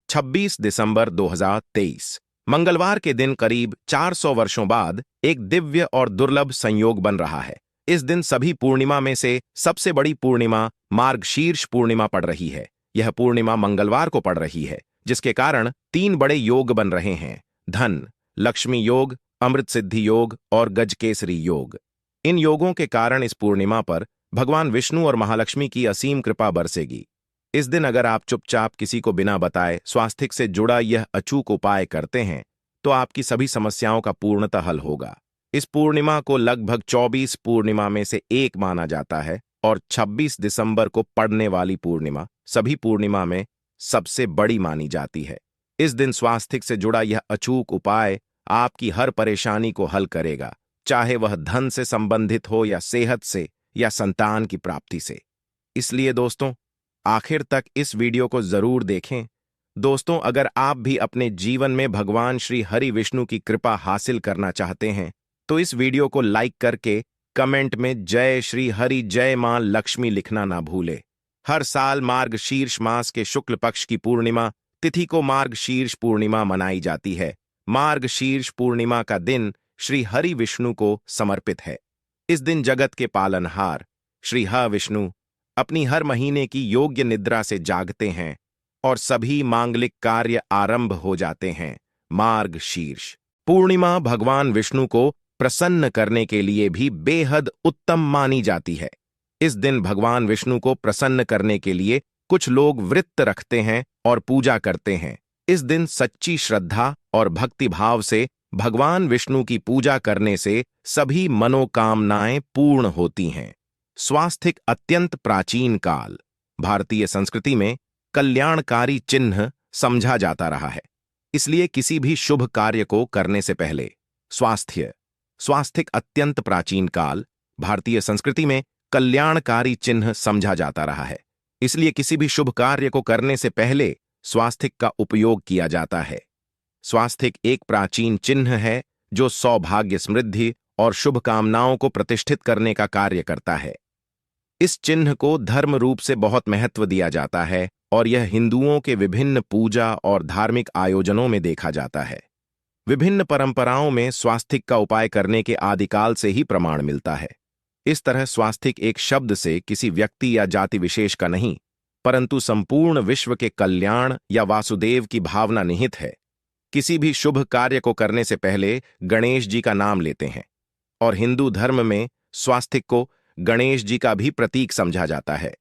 26 दिसंबर 2023 मंगलवार के दिन करीब 400 वर्षों बाद एक दिव्य और दुर्लभ संयोग बन रहा है। इस दिन सभी पूर्णिमा में से सबसे बड़ी पूर्णिमा मार्गशीर्ष पूर्णिमा पड़ रही है। यह पूर्णिमा मंगलवार को पड़ रही है, जिसके कारण 3 बड़े योग बन रहे हैं: धन लक्ष्मी योग, अमृत सिद्धि योग और गजकेसरी योग। इन योगों के कारण इस पूर्णिमा पर भगवान विष्णु और महालक्ष्मी की असीम कृपा बरसेगी। इस दिन अगर आप चुपचाप किसी को बिना बताए स्वास्थ्य से जुड़ा यह अचूक उपाय करते हैं तो आपकी सभी समस्याओं का पूर्णतः हल होगा। इस पूर्णिमा को लगभग 24 पूर्णिमा में से एक माना जाता है और 26 दिसंबर को पड़ने वाली पूर्णिमा सभी पूर्णिमा में सबसे बड़ी मानी जाती है। इस दिन स्वास्थ्य से जुड़ा यह अचूक उपाय आपकी हर परेशानी को हल करेगा, चाहे वह धन से संबंधित हो या सेहत से या संतान की प्राप्ति से। इसलिए दोस्तों, आखिर तक इस वीडियो को जरूर देखें। दोस्तों, अगर आप भी अपने जीवन में भगवान श्री हरि विष्णु की कृपा हासिल करना चाहते हैं तो इस वीडियो को लाइक करके कमेंट में जय श्री हरि जय मां लक्ष्मी लिखना ना भूले। हर साल मार्गशीर्ष मास के शुक्ल पक्ष की पूर्णिमा तिथि को मार्गशीर्ष पूर्णिमा मनाई जाती है। मार्गशीर्ष पूर्णिमा का दिन श्री हरि विष्णु को समर्पित है। इस दिन जगत के पालनहार श्री ह विष्णु अपनी हर महीने की योग्य निद्रा से जागते हैं और सभी मांगलिक कार्य आरंभ हो जाते हैं। मार्गशीर्ष पूर्णिमा भगवान विष्णु को प्रसन्न करने के लिए भी बेहद उत्तम मानी जाती है। इस दिन भगवान विष्णु को प्रसन्न करने के लिए कुछ लोग व्रत रखते हैं और पूजा करते हैं। इस दिन सच्ची श्रद्धा और भक्ति भाव से भगवान विष्णु की पूजा करने से सभी मनोकामनाएं पूर्ण होती हैं। स्वास्थिक अत्यंत प्राचीन काल भारतीय संस्कृति में कल्याणकारी चिन्ह समझा जाता रहा है। इसलिए किसी भी शुभ कार्य को करने से पहले स्वास्थिक अत्यंत प्राचीन काल भारतीय संस्कृति में कल्याणकारी चिन्ह समझा जाता रहा है। इसलिए किसी भी शुभ कार्य को करने से पहले स्वास्थिक का उपयोग किया जाता है। स्वास्थिक एक प्राचीन चिन्ह है जो सौभाग्य, समृद्धि और शुभकामनाओं को प्रतिष्ठित करने का कार्य करता है। इस चिन्ह को धर्म रूप से बहुत महत्व दिया जाता है और यह हिंदुओं के विभिन्न पूजा और धार्मिक आयोजनों में देखा जाता है। विभिन्न परंपराओं में स्वास्थिक का उपाय करने के आदिकाल से ही प्रमाण मिलता है। इस तरह स्वास्थिक एक शब्द से किसी व्यक्ति या जाति विशेष का नहीं, परंतु संपूर्ण विश्व के कल्याण या वासुदेव की भावना निहित है। किसी भी शुभ कार्य को करने से पहले गणेश जी का नाम लेते हैं और हिंदू धर्म में स्वास्थिक को गणेश जी का भी प्रतीक समझा जाता है।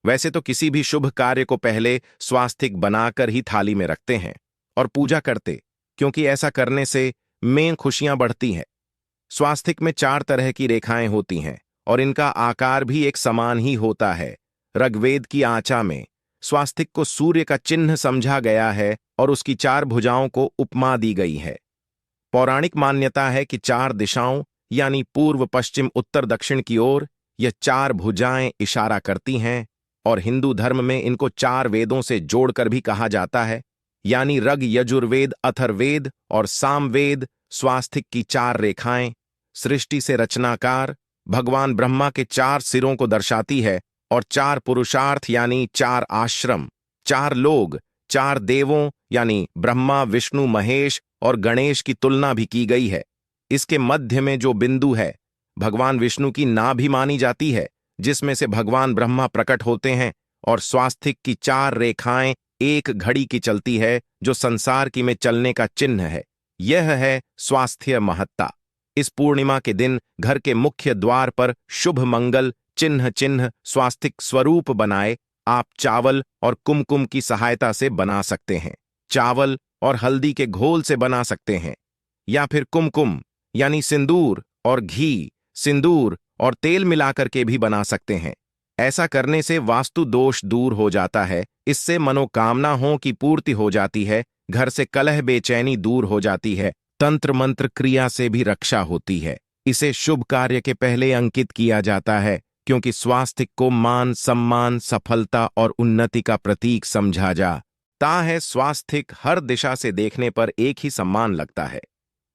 वैसे तो किसी भी शुभ कार्य को पहले स्वास्थिक बनाकर ही थाली में रखते हैं और पूजा करते, क्योंकि ऐसा करने से में खुशियां बढ़ती हैं। स्वास्थिक में 4 तरह की रेखाएं होती हैं और इनका आकार भी एक समान ही होता है। ऋग्वेद की आचा में स्वास्तिक को सूर्य का चिन्ह समझा गया है और उसकी 4 भुजाओं को उपमा दी गई है। पौराणिक मान्यता है कि 4 दिशाओं यानी पूर्व, पश्चिम, उत्तर, दक्षिण की ओर यह 4 भुजाएं इशारा करती हैं और हिंदू धर्म में इनको 4 वेदों से जोड़कर भी कहा जाता है, यानी ऋग, यजुर्वेद, अथर्ववेद और सामवेद। स्वास्तिक की 4 रेखाएं सृष्टि से रचनाकार भगवान ब्रह्मा के 4 सिरों को दर्शाती है और 4 पुरुषार्थ यानी 4 आश्रम, 4 लोग, 4 देवों यानी ब्रह्मा, विष्णु, महेश और गणेश की तुलना भी की गई है। इसके मध्य में जो बिंदु है भगवान विष्णु की नाभि मानी जाती है, जिसमें से भगवान ब्रह्मा प्रकट होते हैं और स्वास्तिक की 4 रेखाएं एक घड़ी की चलती है जो संसार की में चलने का चिन्ह है। यह है स्वास्थ्य महत्ता। इस पूर्णिमा के दिन घर के मुख्य द्वार पर शुभ मंगल चिन्ह स्वास्तिक स्वरूप बनाए आप चावल और कुमकुम की सहायता से बना सकते हैं। चावल और हल्दी के घोल से बना सकते हैं या फिर कुमकुम यानी सिंदूर और घी, सिंदूर और तेल मिलाकर के भी बना सकते हैं। ऐसा करने से वास्तु दोष दूर हो जाता है। इससे मनोकामनाओं की पूर्ति हो जाती है, घर से कलह बेचैनी दूर हो जाती है, तंत्र मंत्र क्रिया से भी रक्षा होती है। इसे शुभ कार्य के पहले अंकित किया जाता है क्योंकि स्वास्तिक को मान, सम्मान, सफलता और उन्नति का प्रतीक समझा जाता है। स्वास्तिक हर दिशा से देखने पर एक ही सम्मान लगता है।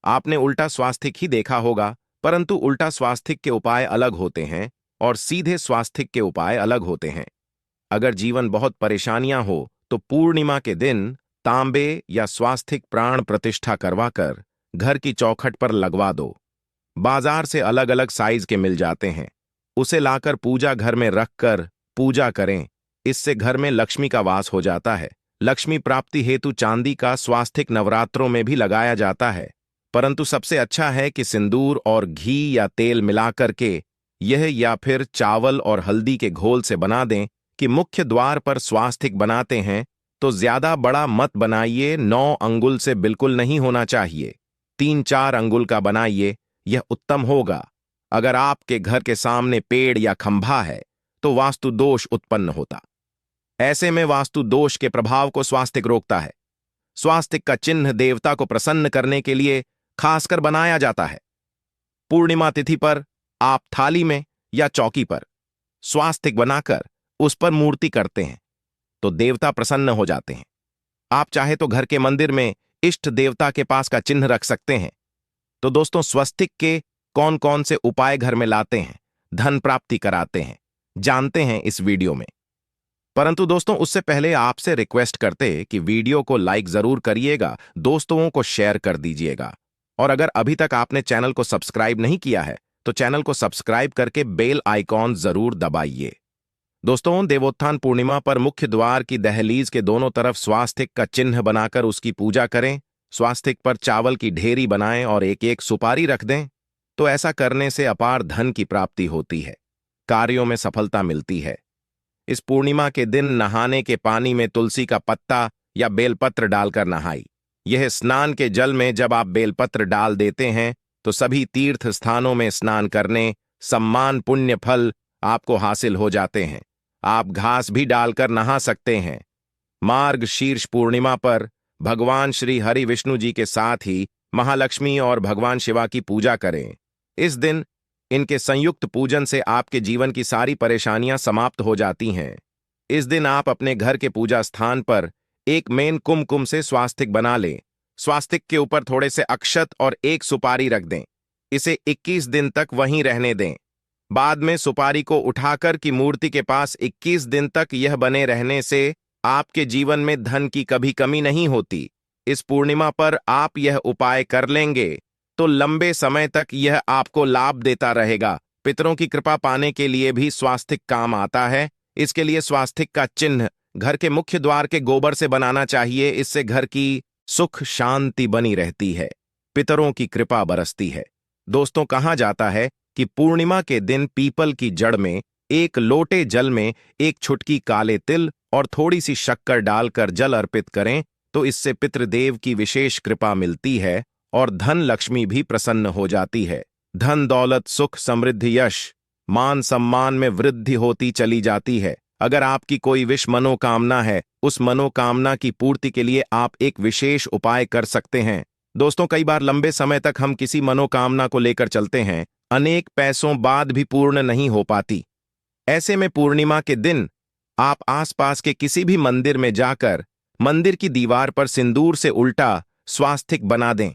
आपने उल्टा स्वास्तिक ही देखा होगा, परंतु उल्टा स्वास्तिक के उपाय अलग होते हैं और सीधे स्वास्तिक के उपाय अलग होते हैं। अगर जीवन बहुत परेशानियां हो तो पूर्णिमा के दिन तांबे या स्वास्तिक प्राण प्रतिष्ठा करवाकर घर की चौखट पर लगवा दो। बाजार से अलग अलग साइज के मिल जाते हैं। उसे लाकर पूजा घर में रखकर पूजा करें। इससे घर में लक्ष्मी का वास हो जाता है। लक्ष्मी प्राप्ति हेतु चांदी का स्वास्तिक नवरात्रों में भी लगाया जाता है, परंतु सबसे अच्छा है कि सिंदूर और घी या तेल मिलाकर के यह या फिर चावल और हल्दी के घोल से बना दें कि मुख्य द्वार पर स्वास्तिक बनाते हैं तो ज्यादा बड़ा मत बनाइए। 9 अंगुल से बिल्कुल नहीं होना चाहिए। 3-4 अंगुल का बनाइए, यह उत्तम होगा। अगर आपके घर के सामने पेड़ या खंभा है तो वास्तु दोष उत्पन्न होता। ऐसे में वास्तु दोष के प्रभाव को स्वास्तिक रोकता है। स्वास्तिक का चिन्ह देवता को प्रसन्न करने के लिए खासकर बनाया जाता है। पूर्णिमा तिथि पर आप थाली में या चौकी पर स्वास्तिक बनाकर उस पर मूर्ति करते हैं तो देवता प्रसन्न हो जाते हैं। आप चाहे तो घर के मंदिर में इष्ट देवता के पास का चिन्ह रख सकते हैं। तो दोस्तों, स्वस्तिक के कौन कौन से उपाय घर में लाते हैं, धन प्राप्ति कराते हैं, जानते हैं इस वीडियो में। परंतु दोस्तों, उससे पहले आपसे रिक्वेस्ट करते कि वीडियो को लाइक जरूर करिएगा, दोस्तों को शेयर कर दीजिएगा, और अगर अभी तक आपने चैनल को सब्सक्राइब नहीं किया है तो चैनल को सब्सक्राइब करके बेल आइकॉन जरूर दबाइए। दोस्तों, देवोत्थान पूर्णिमा पर मुख्य द्वार की दहलीज के दोनों तरफ स्वास्तिक का चिन्ह बनाकर उसकी पूजा करें। स्वास्तिक पर चावल की ढेरी बनाएं और एक एक सुपारी रख दें। तो ऐसा करने से अपार धन की प्राप्ति होती है, कार्यों में सफलता मिलती है। इस पूर्णिमा के दिन नहाने के पानी में तुलसी का पत्ता या बेलपत्र डालकर नहाई। यह स्नान के जल में जब आप बेलपत्र डाल देते हैं तो सभी तीर्थ स्थानों में स्नान करने सम्मान पुण्य फल आपको हासिल हो जाते हैं। आप घास भी डालकर नहा सकते हैं। मार्ग शीर्ष पूर्णिमा पर भगवान श्री हरि विष्णु जी के साथ ही महालक्ष्मी और भगवान शिवा की पूजा करें। इस दिन इनके संयुक्त पूजन से आपके जीवन की सारी परेशानियां समाप्त हो जाती हैं। इस दिन आप अपने घर के पूजा स्थान पर एक मेन कुमकुम से स्वास्तिक बना लें। स्वास्तिक के ऊपर थोड़े से अक्षत और एक सुपारी रख दें। इसे 21 दिन तक वहीं रहने दें। बाद में सुपारी को उठाकर की मूर्ति के पास 21 दिन तक यह बने रहने से आपके जीवन में धन की कभी कमी नहीं होती। इस पूर्णिमा पर आप यह उपाय कर लेंगे तो लंबे समय तक यह आपको लाभ देता रहेगा। पितरों की कृपा पाने के लिए भी स्वास्तिक काम आता है। इसके लिए स्वास्तिक का चिन्ह घर के मुख्य द्वार के गोबर से बनाना चाहिए। इससे घर की सुख शांति बनी रहती है, पितरों की कृपा बरसती है। दोस्तों, कहा जाता है कि पूर्णिमा के दिन पीपल की जड़ में एक लोटे जल में एक छुटकी काले तिल और थोड़ी सी शक्कर डालकर जल अर्पित करें तो इससे पितृदेव की विशेष कृपा मिलती है और धन लक्ष्मी भी प्रसन्न हो जाती है। धन दौलत सुख समृद्धि यश मान सम्मान में वृद्धि होती चली जाती है। अगर आपकी कोई विश मनोकामना है, उस मनोकामना की पूर्ति के लिए आप एक विशेष उपाय कर सकते हैं। दोस्तों, कई बार लंबे समय तक हम किसी मनोकामना को लेकर चलते हैं, अनेक पैसों बाद भी पूर्ण नहीं हो पाती। ऐसे में पूर्णिमा के दिन आप आसपास के किसी भी मंदिर में जाकर मंदिर की दीवार पर सिंदूर से उल्टा स्वास्तिक बना दें।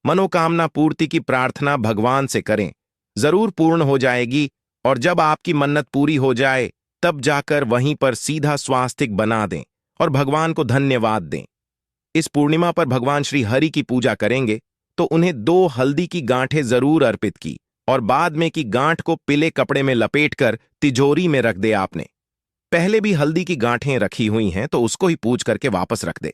मनोकामना पूर्ति की प्रार्थना भगवान से करें, जरूर पूर्ण हो जाएगी। और जब आपकी मन्नत पूरी हो जाए तब जाकर वहीं पर सीधा स्वास्तिक बना दें और भगवान को धन्यवाद दें। इस पूर्णिमा पर भगवान श्री हरि की पूजा करेंगे तो उन्हें 2 हल्दी की गांठें जरूर अर्पित की और बाद में की गांठ को पीले कपड़े में लपेटकर तिजोरी में रख दे। आपने पहले भी हल्दी की गांठें रखी हुई हैं तो उसको ही पूज करके वापस रख दे।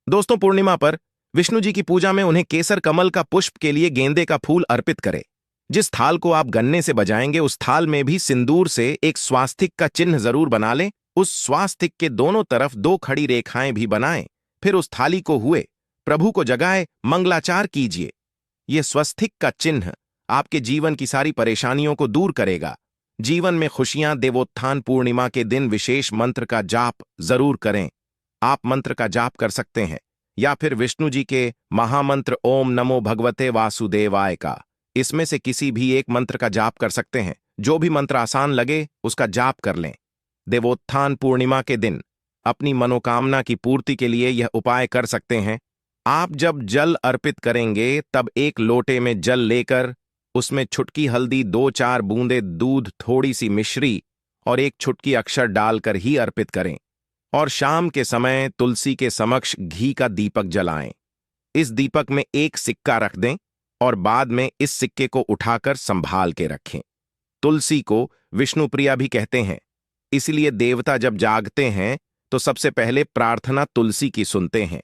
दोस्तों, पूर्णिमा पर विष्णु जी की पूजा में उन्हें केसर कमल का पुष्प के लिए गेंदे का फूल अर्पित करें। जिस थाल को आप गन्ने से बजाएंगे उस थाल में भी सिंदूर से एक स्वास्तिक का चिन्ह जरूर बना लें। उस स्वास्तिक के दोनों तरफ 2 खड़ी रेखाएं भी बनाएं। फिर उस थाली को हुए प्रभु को जगाए मंगलाचार कीजिए। यह स्वस्तिक का चिन्ह आपके जीवन की सारी परेशानियों को दूर करेगा। जीवन में खुशियां। देवोत्थान पूर्णिमा के दिन विशेष मंत्र का जाप जरूर करें। आप मंत्र का जाप कर सकते हैं या फिर विष्णु जी के महामंत्र ओम नमो भगवते वासुदेवाय का, इसमें से किसी भी एक मंत्र का जाप कर सकते हैं। जो भी मंत्र आसान लगे उसका जाप कर लें। देवोत्थान पूर्णिमा के दिन अपनी मनोकामना की पूर्ति के लिए यह उपाय कर सकते हैं। आप जब जल अर्पित करेंगे तब एक लोटे में जल लेकर उसमें छुटकी हल्दी, 2-4 बूंदे दूध, थोड़ी सी मिश्री और एक छुटकी अक्षर डालकर ही अर्पित करें। और शाम के समय तुलसी के समक्ष घी का दीपक जलाएं। इस दीपक में एक सिक्का रख दें और बाद में इस सिक्के को उठाकर संभाल के रखें। तुलसी को विष्णुप्रिया भी कहते हैं, इसलिए देवता जब जागते हैं तो सबसे पहले प्रार्थना तुलसी की सुनते हैं।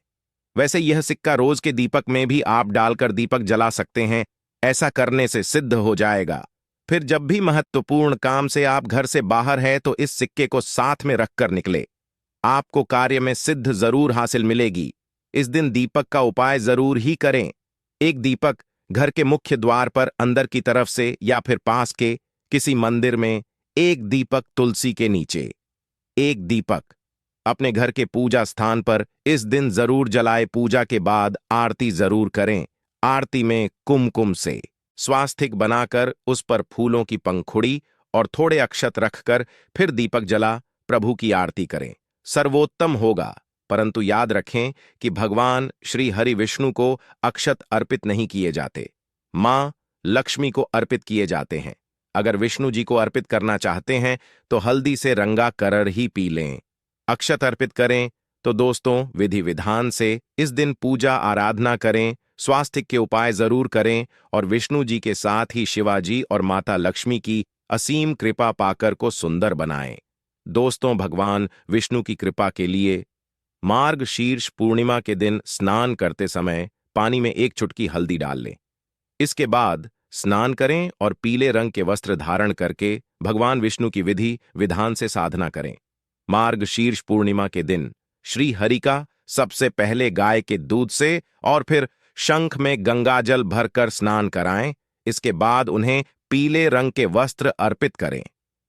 वैसे यह सिक्का रोज के दीपक में भी आप डालकर दीपक जला सकते हैं, ऐसा करने से सिद्ध हो जाएगा। फिर जब भी महत्वपूर्ण काम से आप घर से बाहर है तो इस सिक्के को साथ में रखकर निकले, आपको कार्य में सिद्ध जरूर हासिल मिलेगी। इस दिन दीपक का उपाय जरूर ही करें। एक दीपक घर के मुख्य द्वार पर अंदर की तरफ से या फिर पास के किसी मंदिर में, एक दीपक तुलसी के नीचे, एक दीपक अपने घर के पूजा स्थान पर इस दिन जरूर जलाए। पूजा के बाद आरती जरूर करें। आरती में कुमकुम से स्वास्तिक बनाकर उस पर फूलों की पंखुड़ी और थोड़े अक्षत रखकर फिर दीपक जला प्रभु की आरती करें, सर्वोत्तम होगा। परंतु याद रखें कि भगवान श्री हरि विष्णु को अक्षत अर्पित नहीं किए जाते, मां लक्ष्मी को अर्पित किए जाते हैं। अगर विष्णु जी को अर्पित करना चाहते हैं तो हल्दी से रंगा करर ही पी लें। अक्षत अर्पित करें तो दोस्तों विधि विधान से इस दिन पूजा आराधना करें, स्वास्तिक के उपाय जरूर करें और विष्णु जी के साथ ही शिवाजी और माता लक्ष्मी की असीम कृपा पाकर को सुंदर बनाएं। दोस्तों, भगवान विष्णु की कृपा के लिए मार्गशीर्ष पूर्णिमा के दिन स्नान करते समय पानी में एक चुटकी हल्दी डाल लें। इसके बाद स्नान करें और पीले रंग के वस्त्र धारण करके भगवान विष्णु की विधि विधान से साधना करें। मार्गशीर्ष पूर्णिमा के दिन श्री हरि का सबसे पहले गाय के दूध से और फिर शंख में गंगाजल भरकर स्नान कराएं। इसके बाद उन्हें पीले रंग के वस्त्र अर्पित करें।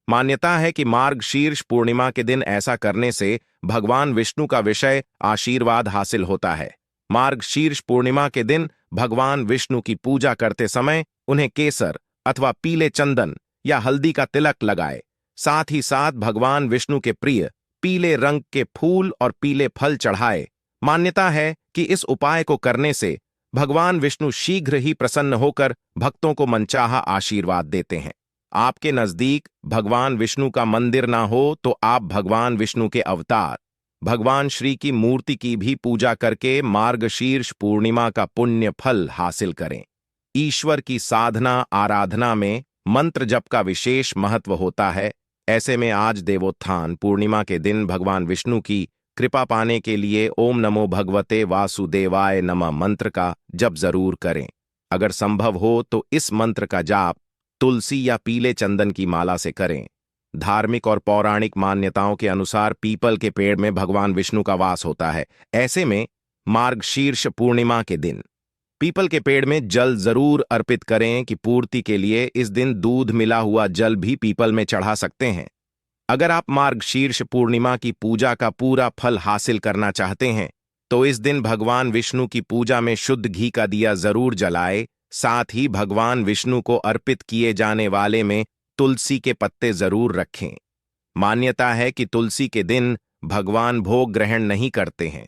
मान्यता है कि मार्गशीर्ष पूर्णिमा के दिन ऐसा करने से भगवान विष्णु का विषय आशीर्वाद हासिल होता है। मार्गशीर्ष पूर्णिमा के दिन भगवान विष्णु की पूजा करते समय उन्हें केसर अथवा पीले चंदन या हल्दी का तिलक लगाए। साथ ही साथ भगवान विष्णु के प्रिय पीले रंग के फूल और पीले फल चढ़ाए। मान्यता है कि इस उपाय को करने से भगवान विष्णु शीघ्र ही प्रसन्न होकर भक्तों को मनचाहा आशीर्वाद देते हैं। आपके नजदीक भगवान विष्णु का मंदिर ना हो तो आप भगवान विष्णु के अवतार भगवान श्री की मूर्ति की भी पूजा करके मार्गशीर्ष पूर्णिमा का पुण्य फल हासिल करें। ईश्वर की साधना आराधना में मंत्र जप का विशेष महत्व होता है। ऐसे में आज देवोत्थान पूर्णिमा के दिन भगवान विष्णु की कृपा पाने के लिए ओम नमो भगवते वासुदेवाय नमः मंत्र का जप जरूर करें। अगर संभव हो तो इस मंत्र का जाप तुलसी या पीले चंदन की माला से करें। धार्मिक और पौराणिक मान्यताओं के अनुसार पीपल के पेड़ में भगवान विष्णु का वास होता है। ऐसे में मार्गशीर्ष पूर्णिमा के दिन पीपल के पेड़ में जल जरूर अर्पित करें कि पूर्ति के लिए इस दिन दूध मिला हुआ जल भी पीपल में चढ़ा सकते हैं। अगर आप मार्गशीर्ष पूर्णिमा की पूजा का पूरा फल हासिल करना चाहते हैं तो इस दिन भगवान विष्णु की पूजा में शुद्ध घी का दिया जरूर जलाए। साथ ही भगवान विष्णु को अर्पित किए जाने वाले में तुलसी के पत्ते जरूर रखें। मान्यता है कि तुलसी के दिन भगवान भोग ग्रहण नहीं करते हैं।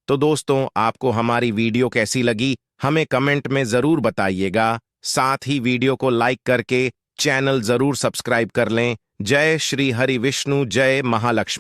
तो दोस्तों, आपको हमारी वीडियो कैसी लगी हमें कमेंट में जरूर बताइएगा। साथ ही वीडियो को लाइक करके चैनल जरूर सब्सक्राइब कर लें। जय श्री हरि विष्णु, जय महालक्ष्मी।